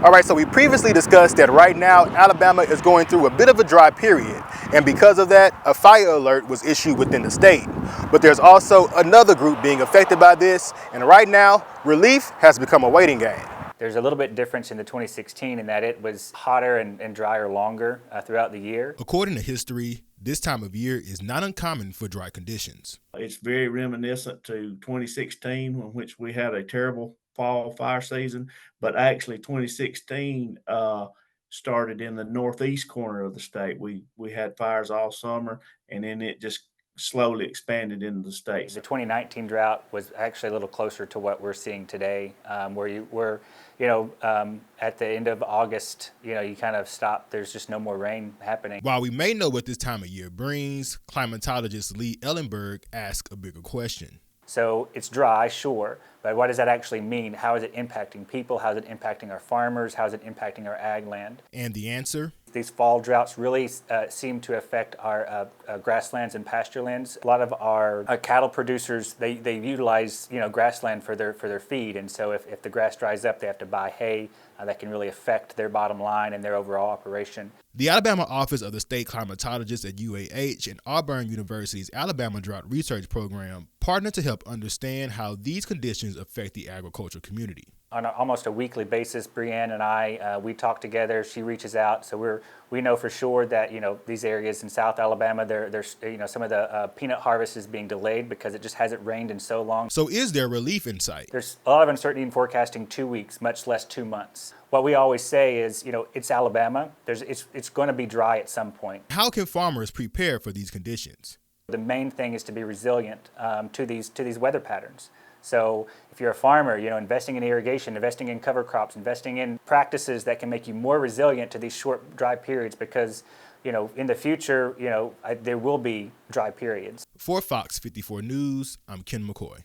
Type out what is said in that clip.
All right, so we previously discussed that right now Alabama is going through a bit of a dry period, and because of that, a fire alert was issued within the state. But there's also another group being affected by this, and right now, relief has become a waiting game. There's a little bit difference in the 2016 in that it was hotter and drier longer throughout the year. According to history, this time of year is not uncommon for dry conditions. It's very reminiscent to 2016, in which we had a terrible fall fire season, but actually 2016 started in the northeast corner of the state. We had fires all summer, and then it just slowly expanded into the state. The 2019 drought was actually a little closer to what we're seeing today, where you were, at the end of August, you kind of stop. There's just no more rain happening. While we may know what this time of year brings, climatologist Lee Ellenberg asks a bigger question. So it's dry, sure, but what does that actually mean? How is it impacting people? How is it impacting our farmers? How is it impacting our ag land? And the answer? These fall droughts really seem to affect our grasslands and pasture lands. A lot of our cattle producers, they utilize grassland for their feed, and so if the grass dries up, they have to buy hay. That can really affect their bottom line and their overall operation. The Alabama Office of the State Climatologist at UAH and Auburn University's Alabama Drought Research Program partner to help understand how these conditions affect the agricultural community. On almost a weekly basis, Brianne and I, we talk together. She reaches out, so we know for sure that these areas in South Alabama, there's some of the peanut harvest is being delayed because it just hasn't rained in so long. So is there relief in sight? There's a lot of uncertainty in forecasting 2 weeks, much less 2 months. What we always say is, it's Alabama. It's going to be dry at some point. How can farmers prepare for these conditions? The main thing is to be resilient to these weather patterns. So if you're a farmer, investing in irrigation, investing in cover crops, investing in practices that can make you more resilient to these short dry periods, because in the future, there will be dry periods. For Fox 54 News, I'm Ken McCoy.